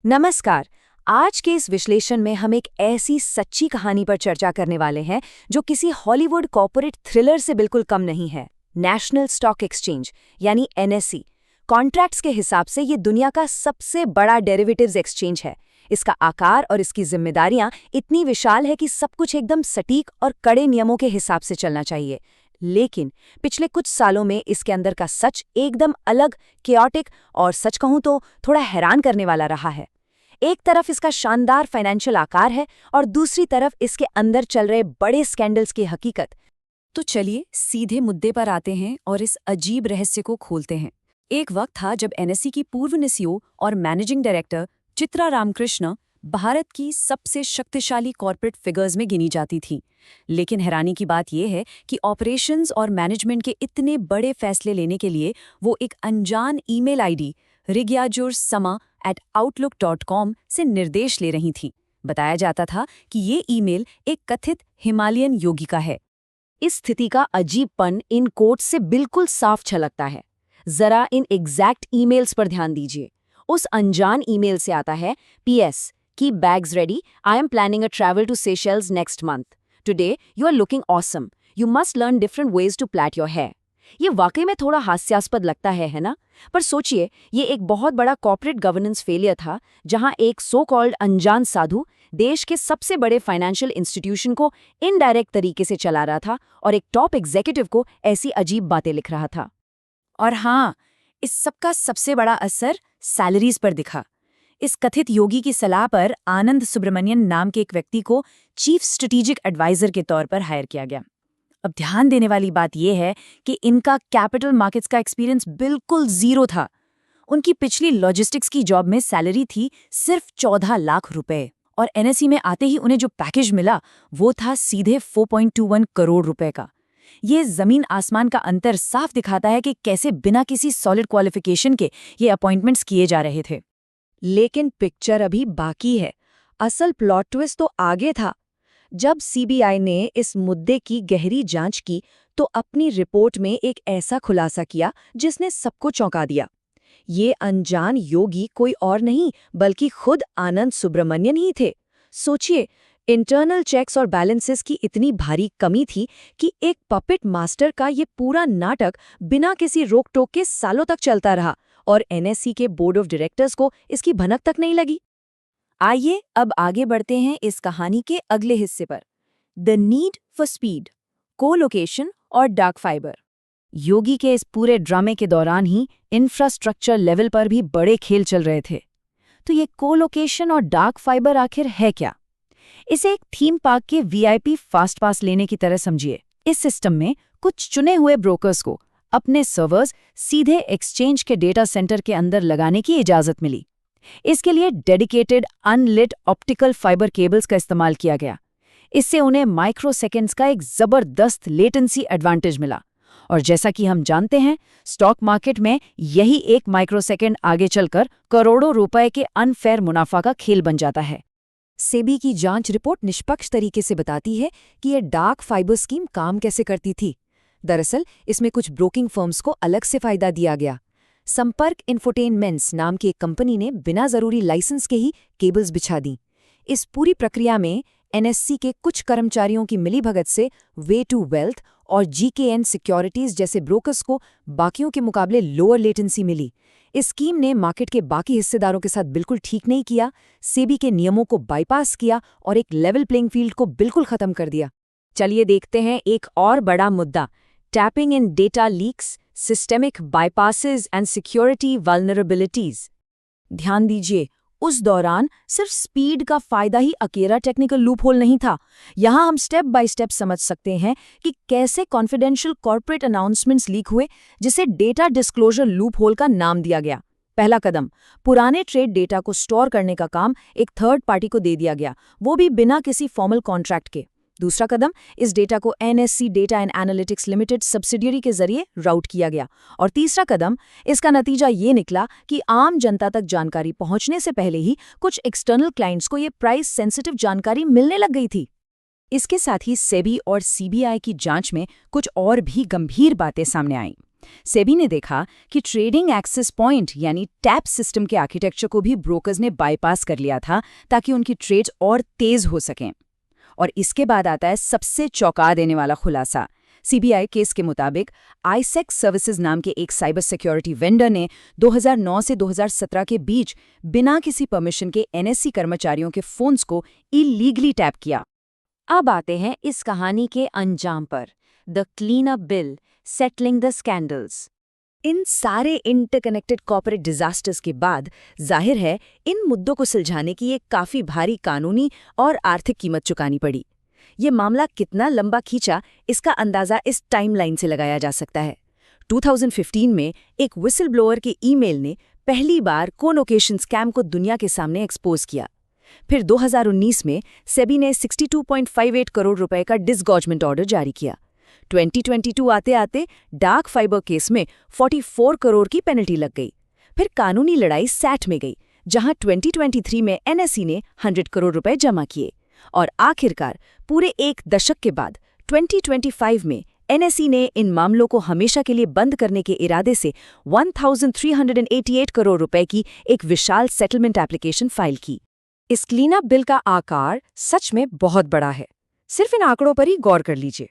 नमस्कार। आज के इस विश्लेषण में हम एक ऐसी सच्ची कहानी पर चर्चा करने वाले हैं जो किसी हॉलीवुड कॉर्पोरेट थ्रिलर से बिल्कुल कम नहीं है। नेशनल स्टॉक एक्सचेंज यानी एनएसई कॉन्ट्रैक्ट्स के हिसाब से ये दुनिया का सबसे बड़ा डेरिवेटिव्स एक्सचेंज है। इसका आकार और इसकी जिम्मेदारियां इतनी विशाल है कि सब कुछ एकदम सटीक और कड़े नियमों के हिसाब से चलना चाहिए। लेकिन पिछले कुछ सालों में इसके अंदर का सच एकदम अलग, केओटिक और सच कहूं तो थोड़ा हैरान करने वाला रहा है। एक तरफ इसका शानदार फाइनेंशियल आकार है और दूसरी तरफ इसके अंदर चल रहे बड़े स्कैंडल्स की हकीकत। तो चलिए सीधे मुद्दे पर आते हैं और इस अजीब रहस्य को खोलते हैं। एक वक्त था जब एनएसई की पूर्व सीईओ और मैनेजिंग डायरेक्टर चित्रा रामकृष्ण भारत की सबसे शक्तिशाली कॉर्पोरेट फिगर्स में गिनी जाती थी। लेकिन हैरानी की बात यह है कि ऑपरेशंस और मैनेजमेंट के इतने बड़े फैसले लेने के लिए वो एक अनजान ईमेल आईडी rigyajursama@outlook.com से निर्देश ले रही थीं। बताया जाता था कि ये ईमेल एक कथित हिमालयन योगी का है। इस स्थिति का अजीबपन इन कोट्स से बिल्कुल साफ झलकता है। जरा इन एग्जैक्ट ईमेल्स पर ध्यान दीजिए। उस अनजान ईमेल से आता है, PS keep bags ready, I am planning a travel to Seychelles next month. Today you are looking awesome, you must learn different ways to plait your hair. ये वाकई में थोड़ा हास्यास्पद लगता है ना? पर सोचिए, ये एक बहुत बड़ा कॉर्पोरेट गवर्नेंस फेलियर था, जहां एक सो कॉल्ड अनजान साधु देश के सबसे बड़े फाइनेंशियल इंस्टीट्यूशन को इनडायरेक्ट तरीके से चला रहा था और एक टॉप एग्जीक्यूटिव को ऐसी अजीब बातें लिख रहा था। और हाँ, इस सबका सबसे बड़ा असर सैलरीज पर दिखा। इस कथित योगी की सलाह पर आनंद सुब्रमण्यन नाम के एक व्यक्ति को चीफ स्ट्रेटेजिक एडवाइजर के तौर पर हायर किया गया। अब ध्यान देने वाली बात यह है कि इनका कैपिटल मार्केट्स का एक्सपीरियंस बिल्कुल जीरो था। उनकी पिछली लॉजिस्टिक्स की जॉब में सैलरी थी सिर्फ 14 लाख रुपए, और एनएसई में आते ही उन्हें जो पैकेज मिला वो था सीधे 4.21 करोड़ रुपए का। ये जमीन आसमान का अंतर साफ दिखाता है कि कैसे बिना किसी सॉलिड क्वालिफिकेशन के ये अपॉइंटमेंट्स किए जा रहे थे। लेकिन पिक्चर अभी बाकी है। असल प्लॉट ट्विस्ट तो आगे था। जब सीबीआई ने इस मुद्दे की गहरी जांच की तो अपनी रिपोर्ट में एक ऐसा खुलासा किया जिसने सबको चौंका दिया। ये अनजान योगी कोई और नहीं बल्कि खुद आनंद सुब्रमण्यन ही थे। सोचिए, इंटरनल चेक्स और बैलेंसेस की इतनी भारी कमी थी कि एक पपेट मास्टर का ये पूरा नाटक बिना किसी रोक टोक के सालों तक चलता रहा और एनएसई के बोर्ड ऑफ डायरेक्टर्स को इसकी भनक तक नहीं लगी। आइए अब आगे बढ़ते हैं इस कहानी के अगले हिस्से पर, the need for speed, colocation और डार्क फाइबर। योगी के इस पूरे ड्रामे के दौरान ही इंफ्रास्ट्रक्चर लेवल पर भी बड़े खेल चल रहे थे। तो ये कोलोकेशन और डार्क फाइबर आखिर है क्या? इसे एक थीम पार्क के VIP फास्ट पास लेने की तरह समझिए। इस सिस्टम में कुछ चुने हुए ब्रोकर्स को अपने सर्वर्स सीधे एक्सचेंज के डेटा सेंटर के अंदर लगाने की इजाजत मिली। इसके लिए dedicated unlit optical fibre cables का इस्तेमाल किया गया। इससे उन्हें माइक्रोसेकेंड्स का एक जबरदस्त लेटेंसी एडवांटेज मिला। और जैसा कि हम जानते हैं, स्टॉक मार्केट में यही एक माइक्रोसेकेंड आगे चलकर करोड़ों रुपए के अनफेयर मुनाफा का खेल बन जाता है। सेबी की जांच रिपोर्ट निष्पक्ष तरीके से बताती है कि यह डार्क फाइबर स्कीम काम कैसे करती थी। दरअसल इसमें कुछ ब्रोकिंग फर्म्स को अलग से फायदा दिया गया। संपर्क इंफोटेनमेंट्स नाम की एक कंपनी ने बिना जरूरी लाइसेंस के ही केबल्स बिछा दी। इस पूरी प्रक्रिया में एनएसई के कुछ कर्मचारियों की मिलीभगत से वे टू वेल्थ और GKN सिक्योरिटीज जैसे ब्रोकर्स को बाकियों के मुकाबले लोअर लेटेंसी मिली। इस स्कीम ने मार्केट के बाकी हिस्सेदारों के साथ बिल्कुल ठीक नहीं किया, सेबी के नियमों को बाईपास किया और एक लेवल प्लेइंग फील्ड को बिल्कुल खत्म कर दिया। चलिए देखते हैं एक और बड़ा मुद्दा, tapping in data leaks, systemic bypasses and security vulnerabilities. ध्यान दीजिए, उस दौरान सिर्फ स्पीड का फायदा ही अकेला टेक्निकल लूपहोल नहीं था। यहां हम स्टेप बाय स्टेप समझ सकते हैं कि कैसे कॉन्फिडेंशियल कॉर्पोरेट अनाउंसमेंट्स लीक हुए, जिसे डेटा डिस्क्लोजर लूपहोल का नाम दिया गया। पहला कदम, पुराने ट्रेड डेटा को स्टोर करने का काम एक थर्ड पार्टी को दे दिया गया, वो भी बिना किसी फॉर्मल कॉन्ट्रैक्ट के। दूसरा कदम, इस डेटा को NSE data and analytics limited subsidiary के जरिए राउट किया गया। और तीसरा कदम, इसका नतीजा ये निकला कि आम जनता तक जानकारी पहुंचने से पहले ही कुछ एक्सटर्नल क्लाइंट्स को ये प्राइस सेंसिटिव जानकारी मिलने लग गई थी। इसके साथ ही सेबी और सीबीआई की जांच में कुछ और भी गंभीर बातें सामने आईं। सेबी ने देखा कि ट्रेडिंग एक्सेस पॉइंट यानी टैप सिस्टम के आर्किटेक्चर को भी ब्रोकर्स ने बाईपास कर लिया था ताकि उनकी ट्रेड्स और तेज हो सकें। और इसके बाद आता है सबसे चौंका देने वाला खुलासा। सीबीआई केस के मुताबिक आईसेक्स सर्विसेज नाम के एक साइबर सिक्योरिटी वेंडर ने 2009 से 2017 के बीच बिना किसी परमिशन के एनएससी कर्मचारियों के फोन्स को इलीगली टैप किया। अब आते हैं इस कहानी के अंजाम पर, the clean up bill, settling the scandals. इन सारे इंटरकनेक्टेड कॉर्पोरेट डिजास्टर्स के बाद जाहिर है इन मुद्दों को सुलझाने की एक काफी भारी कानूनी और आर्थिक कीमत चुकानी पड़ी। ये मामला कितना लंबा खींचा, इसका अंदाजा इस टाइमलाइन से लगाया जा सकता है। 2015 में एक विसल ब्लोअर के ईमेल ने पहली बार कोलोकेशन स्कैम को दुनिया के सामने एक्सपोज किया। फिर 2019 में सेबी ने 62.58 करोड़ रुपए का डिसगॉजमेंट ऑर्डर जारी किया। 2022 आते आते डार्क फाइबर केस में 44 करोड़ की पेनल्टी लग गई। फिर कानूनी लड़ाई सैट में गई, जहां 2023 में एनएसई ने 100 करोड़ रुपए जमा किए। और आखिरकार पूरे एक दशक के बाद 2025 में एनएसई ने इन मामलों को हमेशा के लिए बंद करने के इरादे से 1388 करोड़ रुपए की एक विशाल सेटलमेंट एप्लीकेशन फाइल की। इस क्लीनअप बिल का आकार सच में बहुत बड़ा है। सिर्फ इन आंकड़ों पर ही गौर कर लीजिए।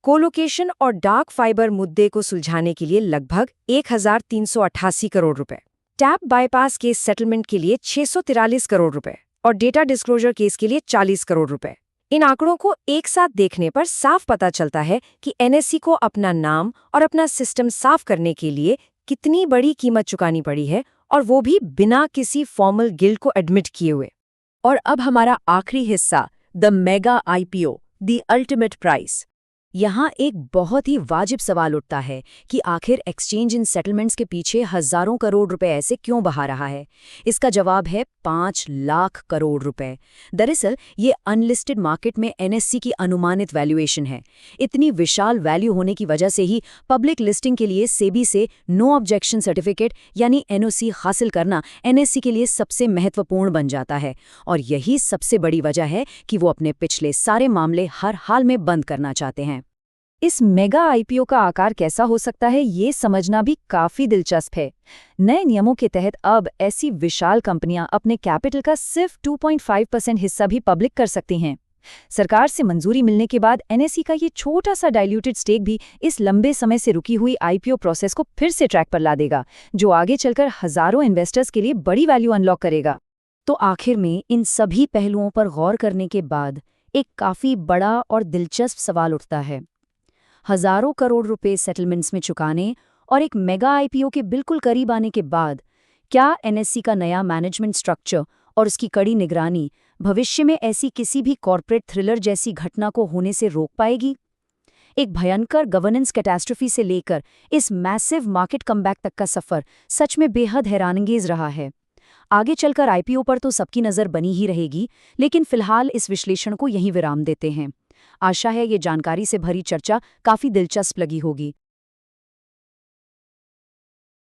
कोलोकेशन और डार्क फाइबर मुद्दे को सुलझाने के लिए लगभग 1388 करोड़ रुपए, टैप बाईपास केस सेटलमेंट के लिए 643 करोड़ रुपए और डेटा डिस्क्लोजर केस के लिए 40 करोड़ रुपए। इन आंकड़ों को एक साथ देखने पर साफ पता चलता है कि एनएसई को अपना नाम और अपना सिस्टम साफ करने के लिए कितनी बड़ी कीमत चुकानी पड़ी है, और वो भी बिना किसी फॉर्मल गिल्ड को एडमिट किए हुए। और अब हमारा आखिरी हिस्सा, the mega IPO, the ultimate price. यहाँ एक बहुत ही वाजिब सवाल उठता है कि आखिर एक्सचेंज इन सेटलमेंट्स के पीछे हजारों करोड़ रुपए ऐसे क्यों बहा रहा है। इसका जवाब है 5 लाख करोड़ रुपए। दरअसल ये अनलिस्टेड मार्केट में एनएससी की अनुमानित वैल्यूएशन है। इतनी विशाल वैल्यू होने की वजह से ही पब्लिक लिस्टिंग के लिए सेबी से नो ऑब्जेक्शन सर्टिफिकेट यानी एनओसी हासिल करना एनएससी के लिए सबसे महत्वपूर्ण बन जाता है। और यही सबसे बड़ी वजह है कि वो अपने पिछले सारे मामले हर हाल में बंद करना चाहते हैं। इस मेगा आईपीओ का आकार कैसा हो सकता है, ये समझना भी काफी दिलचस्प है। नए नियमों के तहत अब ऐसी विशाल कंपनियां अपने कैपिटल का सिर्फ 2.5% हिस्सा भी पब्लिक कर सकती हैं। सरकार से मंजूरी मिलने के बाद एनएसई का ये छोटा सा डाइल्यूटेड स्टेक भी इस लंबे समय से रुकी हुई आईपीओ प्रोसेस को फिर से ट्रैक पर ला देगा, जो आगे चलकर हजारों इन्वेस्टर्स के लिए बड़ी वैल्यू अनलॉक करेगा। तो आखिर में इन सभी पहलुओं पर गौर करने के बाद एक काफी बड़ा और दिलचस्प सवाल उठता है। हजारों करोड़ रुपए सेटलमेंट्स में चुकाने और एक मेगा आईपीओ के बिल्कुल करीब आने के बाद क्या एनएसई का नया मैनेजमेंट स्ट्रक्चर और उसकी कड़ी निगरानी भविष्य में ऐसी किसी भी कॉर्पोरेट थ्रिलर जैसी घटना को होने से रोक पाएगी? एक भयंकर गवर्नेंस कैटास्ट्रोफी से लेकर इस मैसिव मार्केट कमबैक तक का सफर सच में बेहद हैरानंगेज रहा है। आगे चलकर आईपीओ पर तो सबकी नज़र बनी ही रहेगी, लेकिन फिलहाल इस विश्लेषण को यहीं विराम देते हैं। आशा है ये जानकारी से भरी चर्चा काफी दिलचस्प लगी होगी।